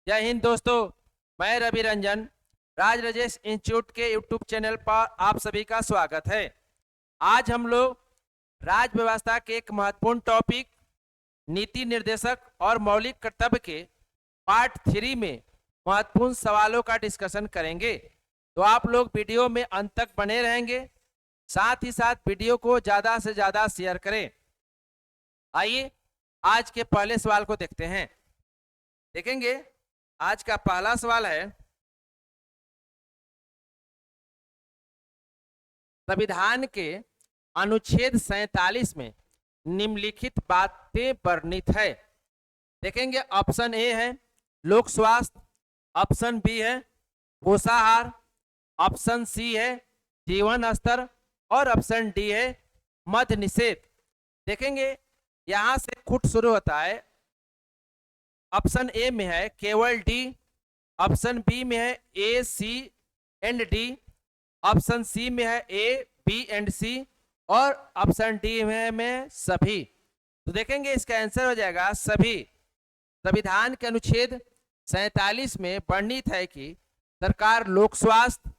जय हिंद दोस्तों, मैं रवि रंजन राज राजेश इंस्टीट्यूट के यूट्यूब चैनल पर आप सभी का स्वागत है। आज हम लोग राज व्यवस्था के एक महत्वपूर्ण टॉपिक नीति निर्देशक और मौलिक कर्तव्य के पार्ट 3 में महत्वपूर्ण सवालों का डिस्कशन करेंगे। तो आप लोग वीडियो में अंत तक बने रहेंगे, साथ ही साथ वीडियो को ज़्यादा से ज़्यादा शेयर करें। आइए आज के पहले सवाल को देखते हैं। देखेंगे आज का पहला सवाल है, संविधान के अनुच्छेद 47 में निम्नलिखित बातें वर्णित है। देखेंगे ऑप्शन ए है लोक स्वास्थ्य, ऑप्शन बी है पोषाहार, ऑप्शन सी है जीवन स्तर और ऑप्शन डी है मद्य निषेध। देखेंगे यहां से खुद शुरू होता है। ऑप्शन ए में है केवल डी, ऑप्शन बी में है ए सी एंड डी, ऑप्शन सी में है ए बी एंड सी और ऑप्शन डी में सभी। तो देखेंगे इसका आंसर हो जाएगा सभी। संविधान के अनुच्छेद 47 में वर्णित है कि सरकार लोक स्वास्थ्य,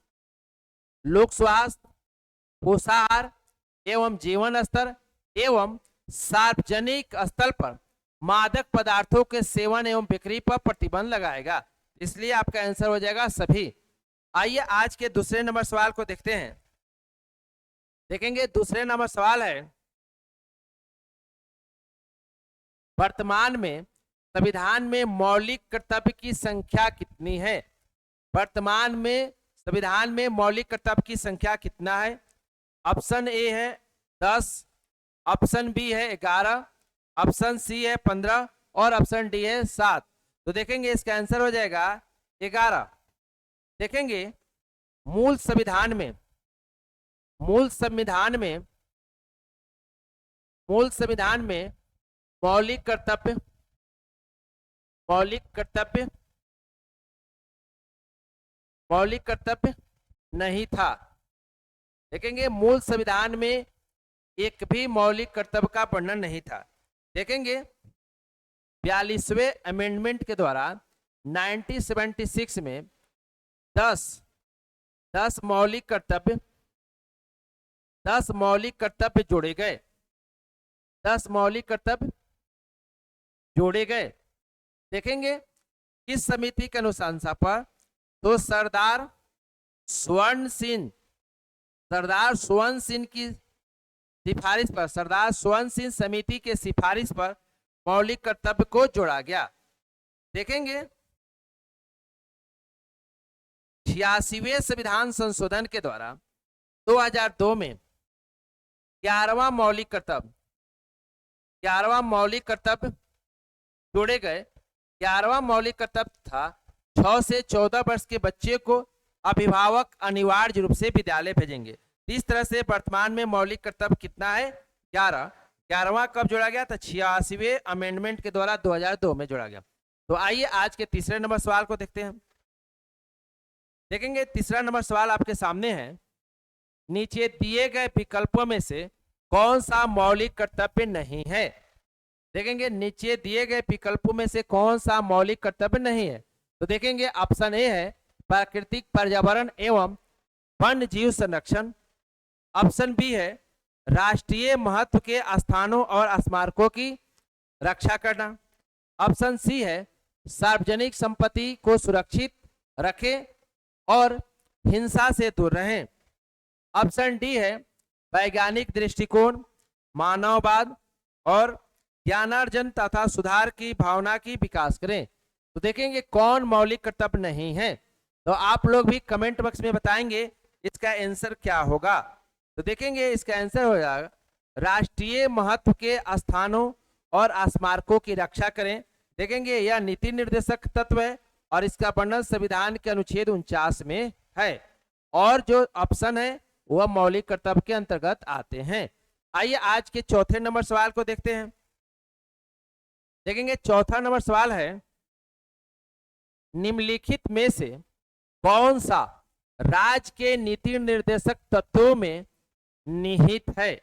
पोषाहार एवं जीवन स्तर एवं सार्वजनिक स्थल पर मादक पदार्थों के सेवन एवं बिक्री पर प्रतिबंध लगाएगा। इसलिए आपका आंसर हो जाएगा सभी। आइए आज के दूसरे नंबर सवाल को देखते हैं। देखेंगे दूसरे नंबर सवाल है, वर्तमान में संविधान में मौलिक कर्तव्य की संख्या कितनी है? वर्तमान में संविधान में मौलिक कर्तव्य की संख्या कितना है? ऑप्शन ए है 10, ऑप्शन बी है 11, ऑप्शन सी है 15 और ऑप्शन डी है 7। तो देखेंगे इसका आंसर हो जाएगा 11। देखेंगे मूल संविधान में मौलिक कर्तव्य नहीं था। देखेंगे मूल संविधान में एक भी मौलिक कर्तव्य का वर्णन नहीं था। देखेंगे 42वें अमेंडमेंट के द्वारा 1976 में 10 मौलिक कर्तव्य जोड़े गए। 10 मौलिक कर्तव्य जोड़े गए। देखेंगे किस समिति के अनुशंसा पर? तो सरदार स्वर्ण सिंह की सिफारिश पर, सरदार स्वर्ण सिंह समिति के सिफारिश पर मौलिक कर्तव्य को जोड़ा गया। देखेंगे 86वें संविधान संशोधन के द्वारा 2002 में 11वां मौलिक कर्तव्य जोड़े गए। 11वां मौलिक कर्तव्य था 6 से 14 वर्ष के बच्चे को अभिभावक अनिवार्य रूप से विद्यालय भेजेंगे। इस तरह से वर्तमान में मौलिक कर्तव्य कितना है? 11। 11वां कब जोड़ा गया था? 86वें अमेंडमेंट के द्वारा 2002 में जोड़ा गया। तो आइए आज के तीसरे नंबर सवाल को देखते हैं। देखेंगे तीसरा नंबर सवाल आपके सामने है, नीचे दिए गए विकल्पों में से कौन सा मौलिक कर्तव्य नहीं है? देखेंगे नीचे दिए गए विकल्पों में से कौन सा मौलिक कर्तव्य नहीं है? तो देखेंगे ऑप्शन ए है प्राकृतिक पर्यावरण एवं वन्य जीव संरक्षण, ऑप्शन बी है राष्ट्रीय महत्व के स्थानों और स्मारकों की रक्षा करना, ऑप्शन सी है सार्वजनिक संपत्ति को सुरक्षित रखें और हिंसा से दूर रहें, ऑप्शन डी है वैज्ञानिक दृष्टिकोण, मानववाद और ज्ञानार्जन तथा सुधार की भावना की विकास करें। तो देखेंगे कौन मौलिक कर्तव्य नहीं है। तो आप लोग भी कमेंट बॉक्स में बताएंगे इसका आंसर क्या होगा। तो देखेंगे इसका आंसर हो जाएगा राष्ट्रीय महत्व के स्थानों और स्मारकों की रक्षा करें। देखेंगे यह नीति निर्देशक तत्व है और इसका वर्णन संविधान के अनुच्छेद 49 में है और जो ऑप्शन है वह मौलिक कर्तव्य के अंतर्गत आते हैं। आइए आज के चौथे नंबर सवाल को देखते हैं। देखेंगे चौथा नंबर सवाल है, निम्नलिखित में से कौन सा राज्य के नीति निर्देशक तत्वों में निहित है?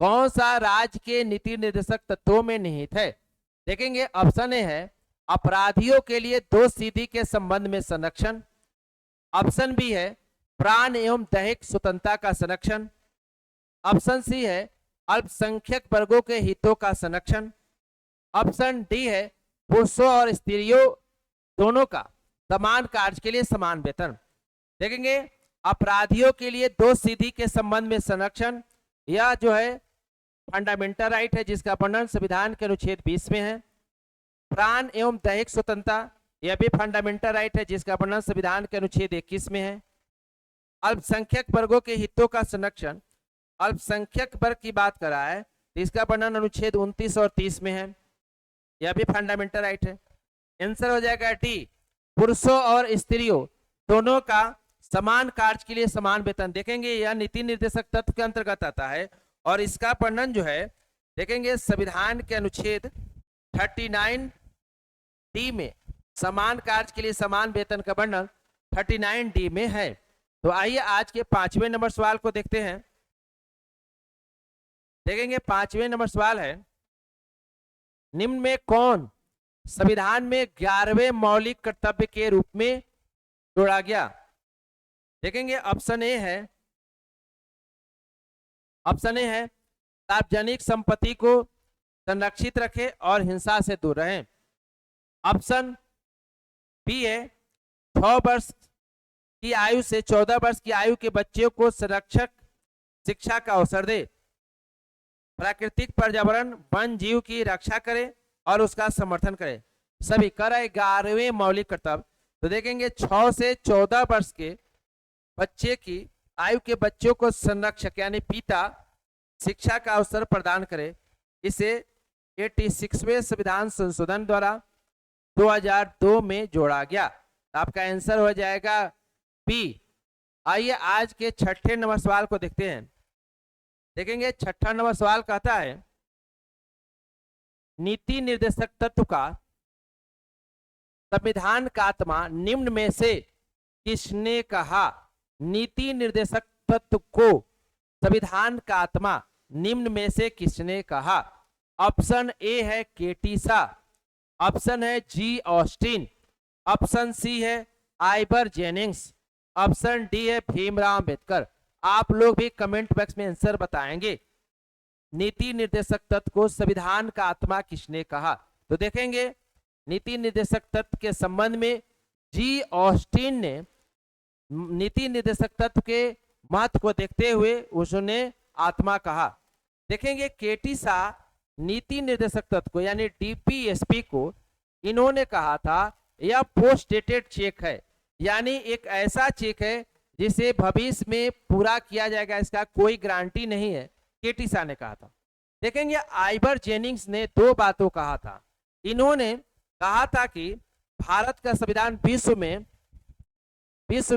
कौन सा राज्य के नीति निर्देशक तत्वों में निहित है? देखेंगे ऑप्शन ए है अपराधियों के लिए दो सीधी के संबंध में संरक्षण। ऑप्शन बी है प्राण एवं दैहिक स्वतंत्रता का संरक्षण। ऑप्शन सी है अल्पसंख्यक वर्गों के हितों का संरक्षण। ऑप्शन डी है पुरुषों और स्त्रियों दोनों का समान कार्य के लिए समान वेतन। देखेंगे अपराधियों के लिए दो सीधी के संबंध में संरक्षण, यह जो है फंडामेंटल राइट है जिसका वर्णन संविधान के अनुच्छेद 20 में है। प्राण एवं दैहिक स्वतंत्रता, यह भी फंडामेंटल राइट है जिसका वर्णन संविधान के अनुच्छेद 21 में है। अल्पसंख्यक वर्गों के हितों का संरक्षण, अल्पसंख्यक वर्ग की बात कर रहा है तो इसका वर्णन अनुच्छेद 29 और 30 में है, यह भी फंडामेंटल राइट है। आंसर हो जाएगा डी, पुरुषों और स्त्रियों दोनों का समान कार्य के लिए समान वेतन। देखेंगे यह नीति निर्देशक तत्व के अंतर्गत आता है और इसका वर्णन जो है देखेंगे संविधान के अनुच्छेद 39 डी में समान कार्य के लिए समान वेतन का वर्णन 39 डी में है। तो आइए आज के 5वें नंबर सवाल को देखते हैं। देखेंगे 5वें नंबर सवाल है, निम्न में कौन संविधान में 11वें मौलिक कर्तव्य के रूप में जोड़ा गया। देखेंगे ऑप्शन ए है सार्वजनिक संपत्ति को संरक्षित रखें और हिंसा से दूर रहें। ऑप्शन बी है 6 वर्ष की आयु से 14 वर्ष की आयु के बच्चों को संरक्षक शिक्षा का अवसर दे, प्राकृतिक पर्यावरण वन जीव की रक्षा करे और उसका समर्थन करे। सभी कर 11वें मौलिक कर्तव्य। तो देखेंगे 6 से 14 वर्ष के बच्चे की आयु के बच्चों को संरक्षक यानी पिता शिक्षा का अवसर प्रदान करे, इसे 86वें संविधान संशोधन द्वारा 2002 में जोड़ा गया। आपका आंसर हो जाएगा बी। आइए आज के 6ठे नंबर सवाल को देखते हैं। देखेंगे 6ठा नंबर सवाल कहता है, नीति निर्देशक तत्व का संविधान का आत्मा निम्न में से किसने कहा। नीति निर्देशक तत्व को संविधान का आत्मा निम्न में से किसने कहा। ऑप्शन ए है केटी शाह, ऑप्शन है जी ऑस्टिन, ऑप्शन सी है आइवर जेनिंग्स, ऑप्शन डी है भीमराव अंबेडकर। आप लोग भी कमेंट बॉक्स में आंसर बताएंगे। नीति निर्देशक तत्व को संविधान का आत्मा किसने कहा। तो देखेंगे नीति निर्देशक तत्व के संबंध में जी ऑस्टिन ने नीति निर्देशक तत्व के महत्व को देखते हुए उसने आत्मा कहा। देखेंगे केटी शाह नीति निर्देशक तत्व को यानी डीपीएसपी को इन्होंने कहा था यह पोस्ट डेटेड चेक है, यानी एक ऐसा चेक है जिसे भविष्य में पूरा किया जाएगा, इसका कोई गारंटी नहीं है, केटी शाह ने कहा था। देखेंगे आइवर जेनिंग्स ने दो बातों कहा था। इन्होंने कहा था कि भारत का संविधान विश्व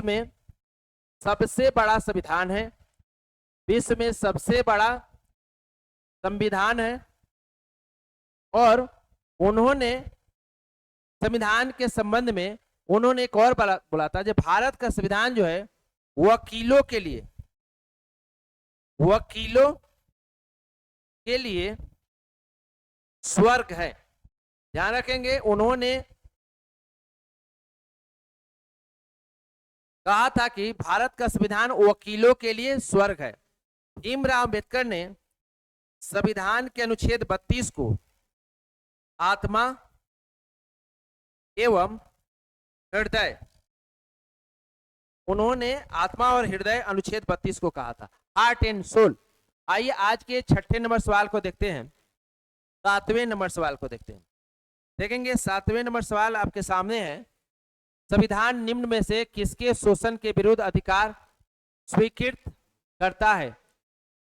में सबसे बड़ा संविधान है, विश्व में सबसे बड़ा संविधान है, और उन्होंने संविधान के संबंध में उन्होंने एक और बोला था, जो भारत का संविधान जो है वकीलों के लिए स्वर्ग है। ध्यान रखेंगे उन्होंने कहा था कि भारत का संविधान वकीलों के लिए स्वर्ग है। भीमराव अंबेडकर ने संविधान के अनुच्छेद 32 को आत्मा एवं हृदय, उन्होंने आत्मा और हृदय अनुच्छेद 32 को कहा था, हार्ट एंड सोल। आइए आज के 6ठे नंबर सवाल को देखते हैं। 7वें नंबर सवाल को देखते हैं। देखेंगे 7वें नंबर सवाल आपके सामने है, संविधान निम्न में से किसके शोषण के विरुद्ध अधिकार स्वीकृत करता है।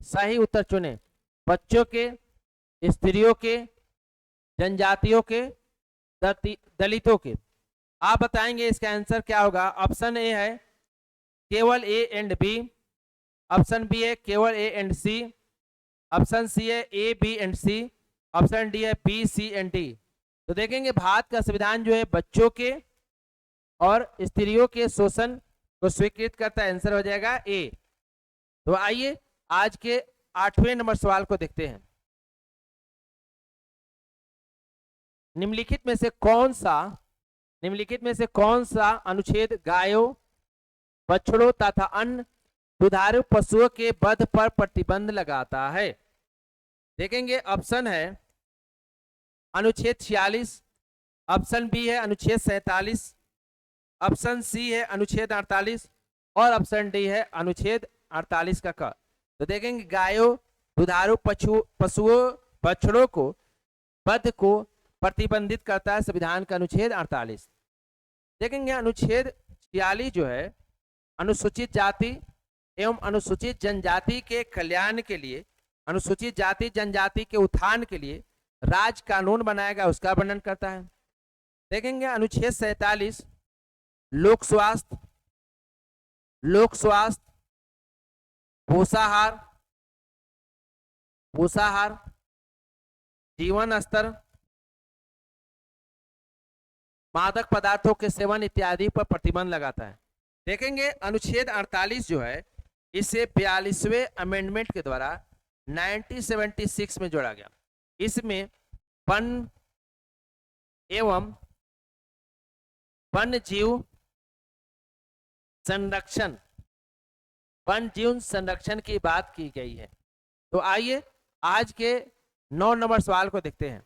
सही उत्तर चुने। बच्चों के, स्त्रियों के, जनजातियों के, दलितों के। आप बताएंगे इसका आंसर क्या होगा। ऑप्शन ए है केवल A and B, option B है केवल A and C, option C है A B and C, option D है बी सी एंड डी। तो देखेंगे भारत का संविधान जो है बच्चों के और स्त्रियों के शोषण को स्वीकृत करता है। आंसर हो जाएगा ए। तो आइए आज के 8वें नंबर सवाल को देखते हैं। निम्नलिखित में से कौन सा अनुच्छेद गायों, बछड़ों तथा अन्य दुधारू पशुओं के वध पर प्रतिबंध लगाता है? देखेंगे ऑप्शन है अनुच्छेद 46, ऑप्शन बी है अनुच्छेद 47, ऑप्शन सी है अनुच्छेद 48 और ऑप्शन डी है अनुच्छेद 48 का क। तो देखेंगे गायों, दुधारू पशुओं, बछड़ों को वध को प्रतिबंधित करता है संविधान का अनुच्छेद 48। देखेंगे अनुच्छेद 46 जो है अनुसूचित जाति एवं अनुसूचित जनजाति के कल्याण के लिए, अनुसूचित जाति जनजाति के उत्थान के लिए राज कानून बनाएगा, उसका वर्णन करता है। देखेंगे अनुच्छेद 47 लोक स्वास्थ्य, पोषाहार, जीवन स्तर, मादक पदार्थों के सेवन इत्यादि पर प्रतिबंध लगाता है। देखेंगे अनुच्छेद 48 जो है इसे 42वें अमेंडमेंट के द्वारा 1976 में जोड़ा गया। इसमें वन एवं वन्य जीव संरक्षण की बात की गई है। तो आइए आज के 9 नंबर सवाल को देखते हैं।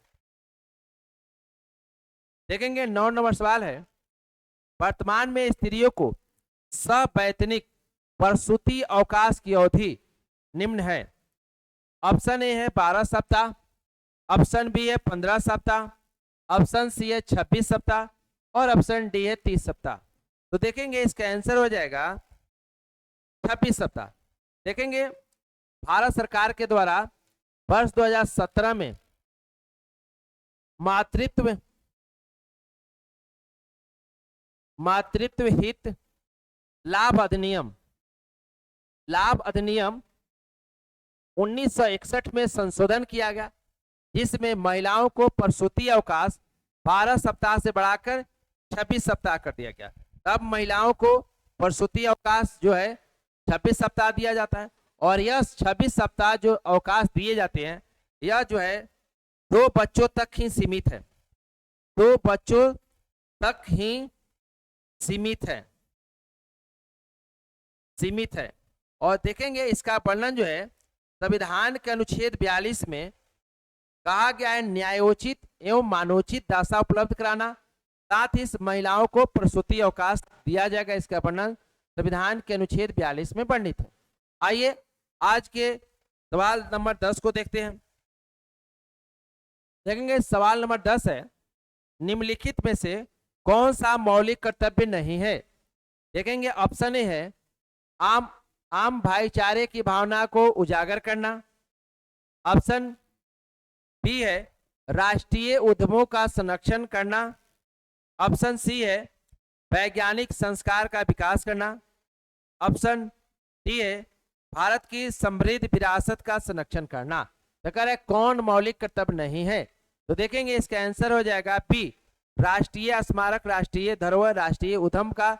देखेंगे 9 नंबर सवाल है, वर्तमान में स्त्रियों को सवैतनिक प्रसूति अवकाश की अवधि निम्न है। ऑप्शन ए है 12 सप्ताह, ऑप्शन बी है 15 सप्ताह, ऑप्शन सी है 26 सप्ताह और ऑप्शन डी है 30 सप्ताह। तो देखेंगे इसका आंसर हो जाएगा 26 सप्ताह। देखेंगे भारत सरकार के द्वारा वर्ष 2017 में मातृत्व हित लाभ अधिनियम 1961 में संशोधन किया गया, जिसमें महिलाओं को प्रसूति अवकाश 12 सप्ताह से बढ़ाकर 26 सप्ताह कर दिया गया। तब महिलाओं को प्रसूति अवकाश जो है 26 सप्ताह दिया जाता है और यह 26 सप्ताह जो अवकाश दिए जाते हैं यह जो है 2 बच्चों तक ही सीमित है, 2 बच्चों तक ही सीमित है। और देखेंगे इसका वर्णन जो है संविधान के अनुच्छेद 42 में कहा गया है, न्यायोचित एवं मानवोचित दशा उपलब्ध कराना, साथ ही महिलाओं को प्रसूति अवकाश दिया जाएगा। इसका वर्णन संविधान के अनुच्छेद 42 में वर्णित है। आइए आज के सवाल नंबर 10 को देखते हैं। देखेंगे सवाल नंबर 10 है, निम्नलिखित में से कौन सा मौलिक कर्तव्य नहीं है? देखेंगे ऑप्शन ए है आम भाईचारे की भावना को उजागर करना, ऑप्शन बी है राष्ट्रीय उद्यमों का संरक्षण करना, ऑप्शन सी है वैज्ञानिक संस्कार का विकास करना, ऑप्शन डी है भारत की समृद्ध विरासत का संरक्षण करना। तो कह रहे कौन मौलिक कर्तव्य नहीं है? तो देखेंगे इसका आंसर हो जाएगा बी, राष्ट्रीय स्मारक, राष्ट्रीय धरोहर, राष्ट्रीय उद्यम का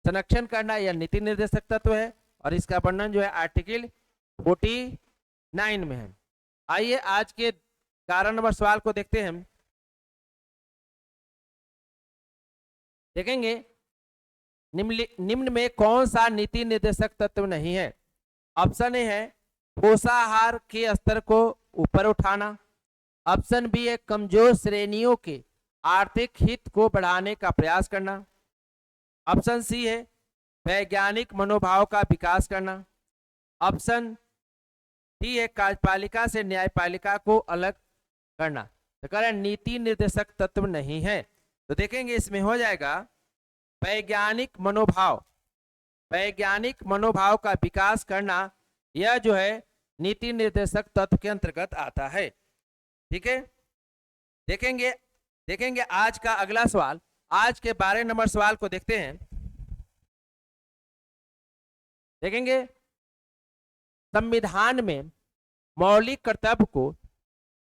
संरक्षण करना यह नीति निर्देशक तत्व है और इसका वर्णन जो है आर्टिकल 49 में है। आइए आज के 11 नंबर सवाल को देखते हैं। देखेंगे निम्न में कौन सा नीति निर्देशक तत्व नहीं है? ऑप्शन ए है पोषाहार के स्तर को ऊपर उठाना, ऑप्शन बी है कमजोर श्रेणियों के आर्थिक हित को बढ़ाने का प्रयास करना, ऑप्शन सी है वैज्ञानिक मनोभाव का विकास करना, ऑप्शन डी है कार्यपालिका से न्यायपालिका को अलग करना। तो कह रहे नीति निर्देशक तत्व नहीं है। तो देखेंगे इसमें हो जाएगा वैज्ञानिक मनोभाव का विकास करना, यह जो है नीति निर्देशक तत्व के अंतर्गत आता है। ठीक है, देखेंगे आज का अगला सवाल, आज के 12 नंबर सवाल को देखते हैं। देखेंगे संविधान में मौलिक कर्तव्य को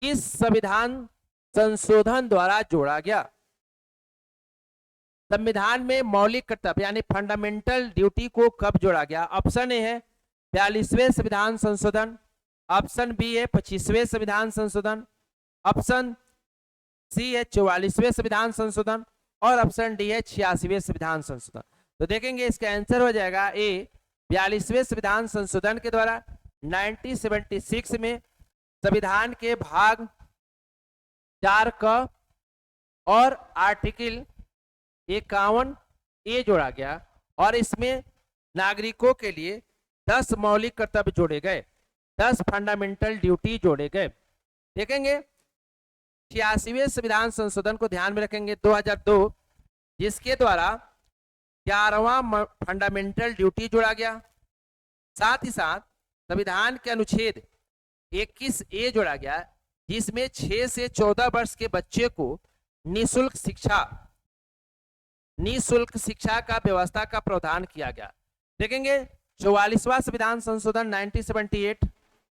किस संविधान संशोधन द्वारा जोड़ा गया? संविधान में मौलिक कर्तव्य यानी फंडामेंटल ड्यूटी को कब जोड़ा गया? ऑप्शन ए है 42वें संविधान संशोधन, ऑप्शन बी है 25वें संविधान संशोधन, ऑप्शन सी है 44वें संविधान संशोधन और ऑप्शन डी है 86वें संविधान संशोधन। तो देखेंगे इसका आंसर हो जाएगा ए 42वें संविधान संशोधन के द्वारा 1976 में संविधान के भाग 4 क और आर्टिकल 51 ए जोड़ा गया और इसमें नागरिकों के लिए 10 मौलिक कर्तव्य जोड़े गए, 10 फंडामेंटल ड्यूटी जोड़े गए। देखेंगे 86वें संविधान संशोधन को ध्यान में रखेंगे 2002, जिसके द्वारा 11वां फंडामेंटल ड्यूटी जोड़ा गया। साथ ही साथ संविधान के अनुच्छेद 21 ए जोड़ा गया, जिसमें 6 से 14 वर्ष के बच्चे को निःशुल्क शिक्षा का व्यवस्था का प्रावधान किया गया। देखेंगे 44वां संविधान संशोधन 1978,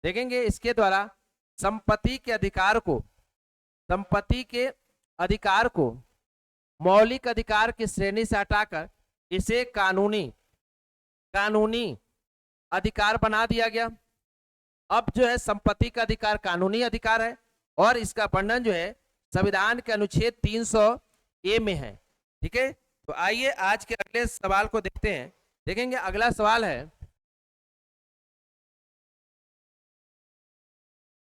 देखेंगे इसके द्वारा संपत्ति के अधिकार को मौलिक अधिकार की श्रेणी से हटाकर इसे कानूनी अधिकार बना दिया गया। अब जो है संपत्ति का अधिकार कानूनी अधिकार है और इसका वर्णन जो है संविधान के अनुच्छेद 300 ए में है। ठीक है, तो आइए आज के अगले सवाल को देखते हैं। देखेंगे अगला सवाल है,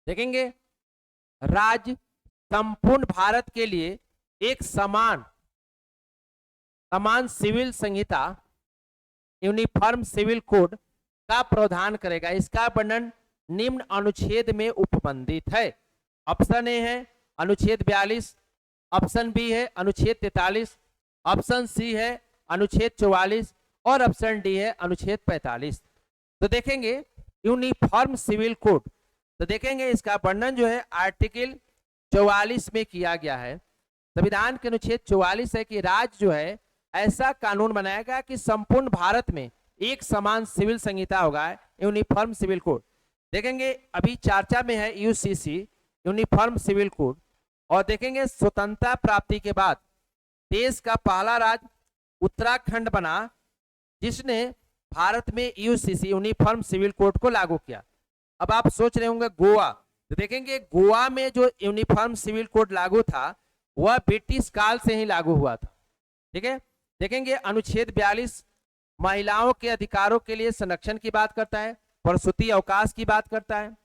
देखेंगे राज्य संपूर्ण भारत के लिए एक समान सिविल संहिता यूनिफॉर्म सिविल कोड का प्रावधान करेगा। इसका वर्णन निम्न अनुच्छेद में उपबंधित है। ऑप्शन ए है अनुच्छेद 42, ऑप्शन बी है अनुच्छेद 43, ऑप्शन सी है अनुच्छेद 44 और ऑप्शन डी है अनुच्छेद 45। तो देखेंगे यूनिफॉर्म सिविल कोड, तो देखेंगे इसका वर्णन जो है आर्टिकल 44 में किया गया है। संविधान के अनुच्छेद 44 है कि राज्य जो है ऐसा कानून बनाएगा कि संपूर्ण भारत में एक समान सिविल संहिता होगा, यूनिफॉर्म सिविल कोड। देखेंगे अभी चर्चा में है यूसीसी यूनिफॉर्म सिविल कोड। और देखेंगे स्वतंत्रता प्राप्ति के बाद देश का पहला राज्य उत्तराखंड बना जिसने भारत में यूसीसी यूनिफॉर्म सिविल कोड को लागू किया। अब आप सोच रहे होंगे गोवा, तो देखेंगे गोवा में जो यूनिफॉर्म सिविल कोड लागू था वह ब्रिटिश काल से ही लागू हुआ था। ठीक है, देखेंगे अनुच्छेद 42 महिलाओं के अधिकारों के लिए संरक्षण की बात करता है, प्रसूति अवकाश की बात करता है।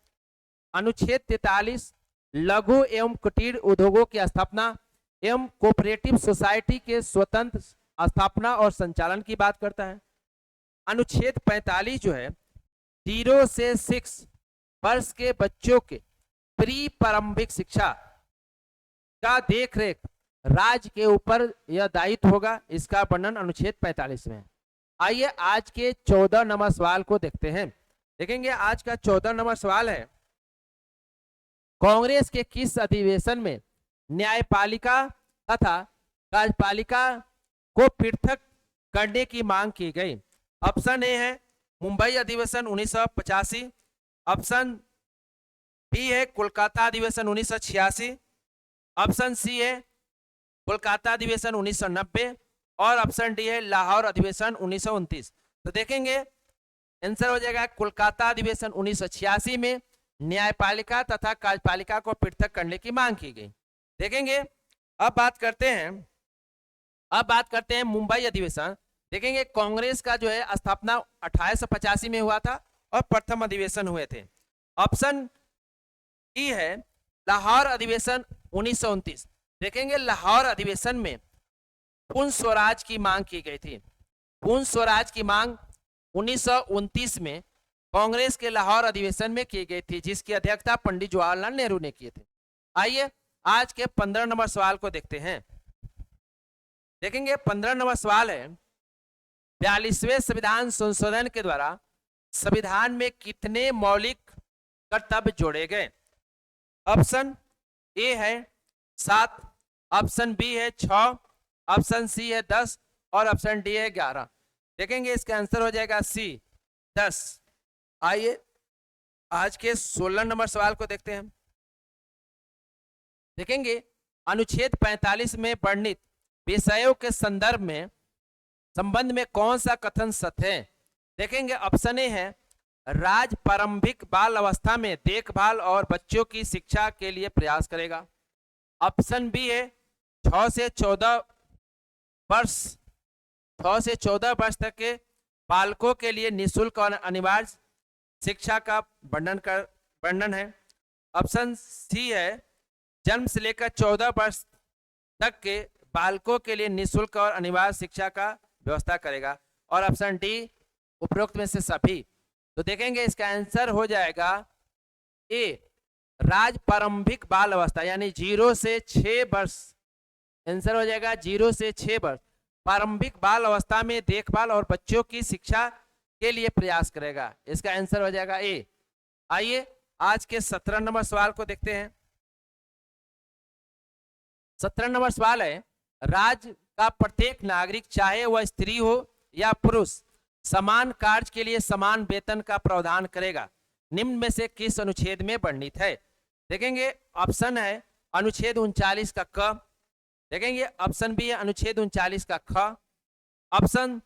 अनुच्छेद 43 लघु एवं कुटीर उद्योगों की स्थापना एवं कोऑपरेटिव सोसाइटी के स्वतंत्र स्थापना और संचालन की बात करता है। अनुच्छेद 45 जो है 0 से 6 वर्ष के बच्चों के प्री प्रारंभिक शिक्षा का देखरेख राज्य के ऊपर यह दायित्व होगा। इसका वर्णन अनुच्छेद 45 में है। आइए आज के 14 नंबर सवाल को देखते हैं। देखेंगे आज का 14 नंबर सवाल है, कांग्रेस के किस अधिवेशन में न्यायपालिका तथा कार्यपालिका को पृथक करने की मांग की गई? ऑप्शन ए है मुंबई अधिवेशन 1985, ऑप्शन बी है कोलकाता अधिवेशन 1986, ऑप्शन सी है कोलकाता अधिवेशन 1990 और ऑप्शन डी है लाहौर अधिवेशन 1929। तो देखेंगे आंसर हो जाएगा कोलकाता अधिवेशन 1986 में न्यायपालिका तथा कार्यपालिका को पृथक करने की मांग की गई। देखेंगे अब बात करते हैं मुंबई अधिवेशन। देखेंगे कांग्रेस का जो है स्थापना 1885 में हुआ था और प्रथम अधिवेशन हुए थे। ऑप्शन ई है लाहौर अधिवेशन 1929। देखेंगे लाहौर अधिवेशन में पूर्ण स्वराज की मांग की गई थी। पूर्ण स्वराज की मांग 1929 में कांग्रेस के लाहौर अधिवेशन में की गई थी, जिसकी अध्यक्षता पंडित जवाहरलाल नेहरू ने किए थे। आइए आज के 15 नंबर सवाल को देखते हैं। देखेंगे 15 नंबर सवाल है, 42वें संविधान संशोधन के द्वारा संविधान में कितने मौलिक कर्तव्य जोड़े गए? ऑप्शन ए है 7, ऑप्शन बी है 6, ऑप्शन सी है 10 और ऑप्शन डी है 11। देखेंगे इसका आंसर हो जाएगा सी 10। आइए आज के 16 नंबर सवाल को देखते हैं। देखेंगे अनुच्छेद 45 में वर्णित विषयों के संबंध में कौन सा कथन सत्य है? देखेंगे ऑप्शन ए है राज्य प्रारंभिक बाल अवस्था में देखभाल और बच्चों की शिक्षा के लिए प्रयास करेगा। ऑप्शन बी है 6 से 14 वर्ष 6 से 14 वर्ष तक के बालकों के लिए निःशुल्क और अनिवार्य शिक्षा का वर्णन है। ऑप्शन सी है जन्म से लेकर 14 वर्ष तक के बालकों के लिए निःशुल्क और अनिवार्य शिक्षा का व्यवस्था करेगा। और ऑप्शन डी उपरोक्त में से सभी। तो देखेंगे इसका आंसर हो जाएगा ए राज प्रारंभिक बाल अवस्था यानी 0 से 6 वर्ष। आंसर हो जाएगा 0 से 6 वर्ष प्रारंभिक बाल अवस्था में देखभाल और बच्चों की शिक्षा के लिए प्रयास करेगा। इसका आंसर हो जाएगा ए। आइए आज के 17 नंबर सवाल को देखते हैं। 17 नंबर सवाल है राज्य का प्रत्येक नागरिक चाहे वह स्त्री हो या पुरुष समान कार्य के लिए समान वेतन का प्रावधान करेगा, निम्न में से किस अनुच्छेद में वर्णित है। देखेंगे ऑप्शन है अनुच्छेद 39 का क, देखेंगे ऑप्शन बी है अनुच्छेद 39 का ख, ऑप्शन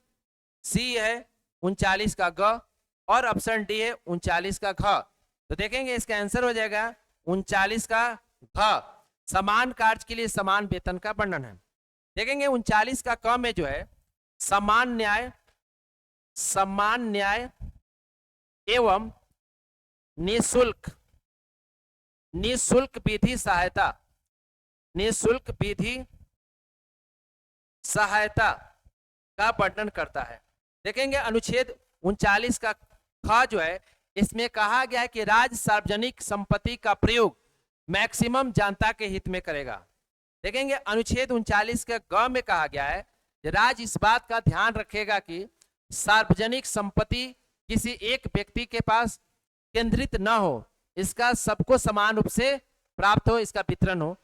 सी है 39 का ग और ऑप्शन डी है 39 का घ। तो देखेंगे इसका आंसर हो जाएगा 39 का घ, समान कार्य के लिए समान वेतन का वर्णन है। देखेंगे 39 का क में जो है समान न्याय एवं निःशुल्क विधि सहायता का वर्णन करता है। देखेंगे अनुच्छेद 39 का ख जो है इसमें कहा गया है कि राज्य सार्वजनिक संपत्ति का प्रयोग मैक्सिमम जनता के हित में करेगा। देखेंगे अनुच्छेद 39 के ग में कहा गया है कि राज्य इस बात का ध्यान रखेगा कि सार्वजनिक संपत्ति किसी एक व्यक्ति के पास केंद्रित न हो, इसका सबको समान रूप से प्राप्त हो, इसका वितरण हो।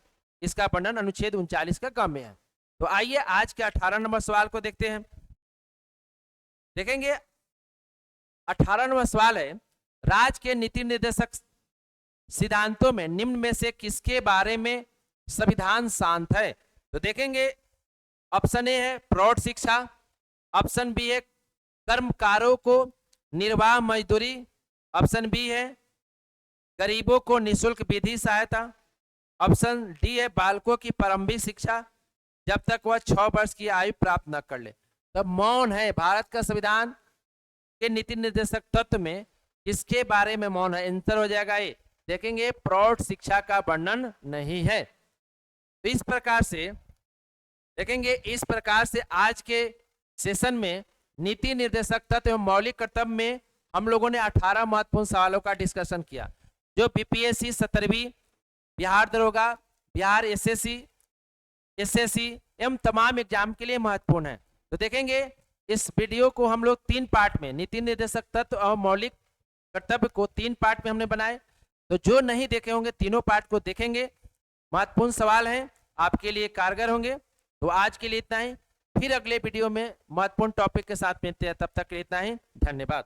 इसका वर्णन अनुच्छेद 39 का ग में है। तो आइए आज के 18 नंबर सवाल को देखते हैं। देखेंगे 18 नंबर सवाल है राज्य के नीति निर्देशक सिद्धांतों में निम्न में से किसके बारे में संविधान शांत है। तो देखेंगे ऑप्शन ए है प्रौढ़ शिक्षा, ऑप्शन बी है कर्मकारों को निर्वाह मजदूरी, ऑप्शन बी है गरीबों को निःशुल्क विधि सहायता, ऑप्शन डी है बालकों की प्रारंभिक शिक्षा जब तक वह 6 वर्ष की आयु प्राप्त न कर ले। तब मौन है भारत का संविधान के नीति निर्देशक तत्व में किसके बारे में मौन है। आंसर हो जाएगा ए। देखेंगे प्रौढ़ शिक्षा का वर्णन नहीं है। तो इस प्रकार से देखेंगे इस प्रकार से आज के सेशन में नीति निर्देशक तत्व एवं मौलिक कर्तव्य में हम लोगों ने 18 महत्वपूर्ण सवालों का डिस्कशन किया जो बीपीएससी 17वीं, बिहार दरोगा, बिहार एसएससी एवं तमाम एग्जाम के लिए महत्वपूर्ण है। तो देखेंगे इस वीडियो को हम लोग 3 पार्ट में नीति निर्देशक तत्व और मौलिक कर्तव्य को 3 पार्ट में हमने बनाए। तो जो नहीं देखे होंगे तीनों पार्ट को देखेंगे, महत्वपूर्ण सवाल हैं, आपके लिए कारगर होंगे। तो आज के लिए इतना ही, फिर अगले वीडियो में महत्वपूर्ण टॉपिक के साथ मिलते हैं, तब तक के लिए इतना ही, धन्यवाद।